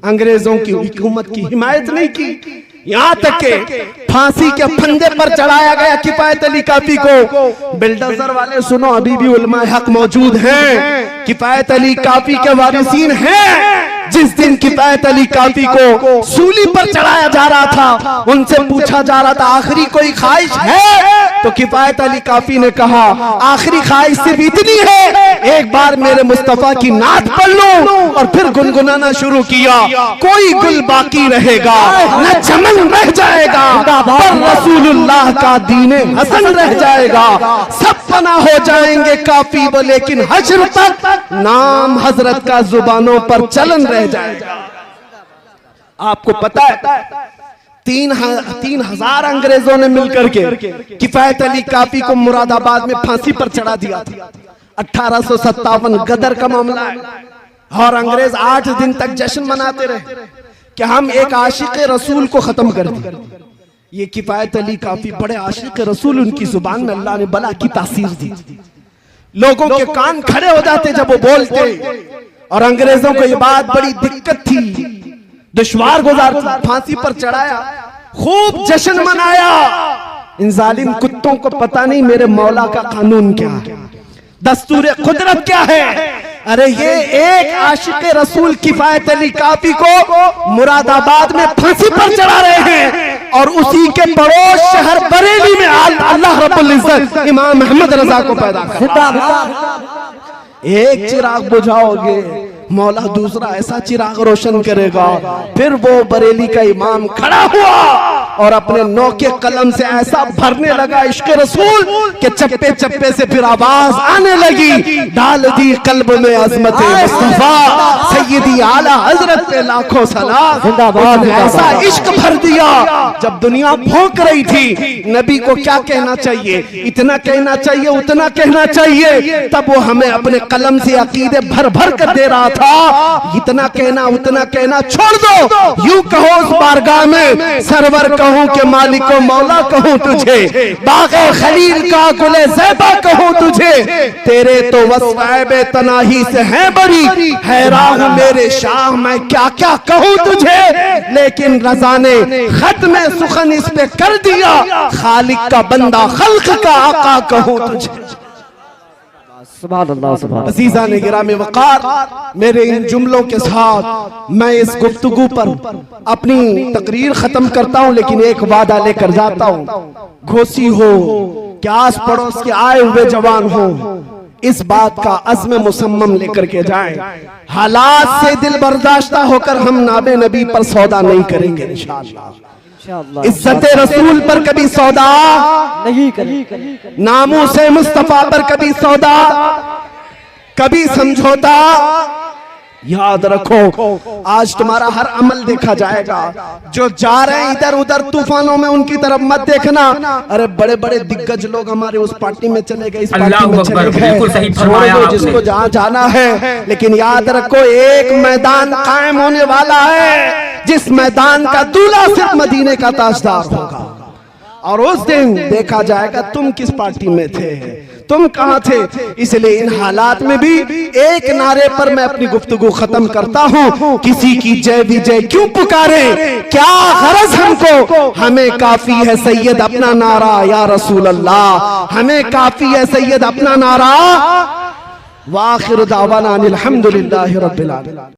अंग्रेजों की हुकूमत की हिमायत नहीं की, यहाँ तक के फांसी के फंदे पर चढ़ाया गया किफायत अली काफी को। बिल्डोजर वाले सुनो, अभी भी उलमा हक मौजूद हैं, किफायत अली काफी के वारिसीन हैं। जिस दिन किफायत अली काफी को सूली पर चढ़ाया जा रहा था, उनसे पूछा जा रहा था आखिरी कोई ख्वाहिश है, तो किफायत अली काफी ने कहा आखिरी ख्वाहिश सिर्फ इतनी है, एक बार मेरे मुस्तफा की नात पढ़ लो, और फिर गुनगुनाना शुरू किया, कोई गुल बाकी रहेगा न चमन रह जाएगा, पर रसूलुल्लाह का दीने हसन रह जाएगा, सब फना हो जाएंगे काफी वो, लेकिन हश्र तक नाम हजरत का जुबानों पर चलन रह जाएगा। आपको पता है 3,000 अंग्रेजों ने मिलकर के किफायत अली काफी को मुरादाबाद में फांसी पर चढ़ा दिया था। 1857 गदर का मामला है, और अंग्रेज 8 दिन तक जश्न मनाते रहे कि हम एक आशिक रसूल को खत्म कर दें। ये किफायत अली काफी बड़े आशिक रसूल, उनकी जुबान में अल्लाह ने बला की तासीर दी, लोगों के कान खड़े हो जाते जब वो बोलते, और अंग्रेजों को ये बात बड़ी दिक्कत थी, दुश्वार गुजार थी। फांसी पर चढ़ाया, खूब जश्न मनाया। इन जालिम कुत्तों को पता नहीं मेरे मौला का कानून क्या है, दस्तूर कुदरत क्या है। अरे ये एक आशिक रसूल किफायत अली काफी को मुरादाबाद में फांसी पर चढ़ा रहे हैं, और उसी के पड़ोस शहर बरेली में अल्लाह रब्बुल इज्जत इमाम अहमद रजा को पैदा कर। एक चिराग बुझाओगे, मौला दूसरा ऐसा चिराग रोशन करेगा। फिर वो बरेली का इमाम खड़ा हुआ और अपने नौके कलम से ऐसा भरने लगा इश्क रसूल के चप्पे चप्पे से फिर आवाज आने लगी, डाल दी कल्ब में अजमत मुस्तफा सैयदी आला हजरत पे लाखों सलाम। ऐसा इश्क भर दिया, जब दुनिया भौंक रही थी नबी को क्या कहना चाहिए, इतना कहना चाहिए, उतना कहना चाहिए, तब वो हमें अपने कलम से अकीदे भर भर कर दे रहा था। इतना कहना उतना कहना छोड़ दो, यूं कहो उस बारगाह में सरवर कहूं के मालिको मौला कहूं तुझे, बाग़े खलील का गुले ज़ैबा कहूं तुझे, तेरे तो वस्फ़े तनाही से है बड़ी, हैरान हूं मेरे शाह मैं क्या क्या कहूं तुझे। लेकिन रज़ा ने खत में सुखन इस पे कर दिया, खालिक का बंदा खल्क का आका कहूं तुझे। सुभान अल्लाह सुभान अल्लाह। अजीज़ान गिरामी वक़ार, मेरे इन जुमलों के साथ मैं इस गुफ्तगू पर अपनी तकरीर खत्म करता हूँ, लेकिन एक वादा लेकर जाता हूँ। घोसी हो कि आस पड़ोस के आए हुए जवान हो, इस बात का अज़्म मुसम्मम लेकर के जाएं। हालात से दिल बर्दाश्ता होकर हम नाबे नबी पर सौदा नहीं करेंगे इंशाअल्लाह। इज्जत रसूल पर कभी सौदा नहीं करें, नामूसे मुस्तफा पर कभी सौदा, कभी समझौता। याद रखो, आज तुम्हारा हर अमल देखा जाएगा। जो जा रहे हैं इधर उधर तूफानों में, उनकी तरफ मत देखना। अरे बड़े बड़े दिग्गज लोग हमारे उस पार्टी में चले गए, इस पार्टी में चले गए, छोड़ दो जिसको जहां जाना है। लेकिन याद रखो, एक मैदान कायम होने वाला है, जिस मैदान का दूल्हा सिर्फ मदीने का ताजदार होगा। और उस दिन देखा जाएगा तुम किस पार्टी में थे, तुम कहां थे। इसलिए इन हालात में भी एक नारे पर मैं अपनी गुफ्तगू खत्म करता हूं। किसी की जय विजय क्यों पुकारे, क्या गरज हमको, हमें काफी है सैयद अपना नारा या रसूल अल्लाह, हमें काफी है सैयद अपना नारा। वाखिर दावाना अनिल हम्दुलिल्लाहि रब्बिल आलमीन।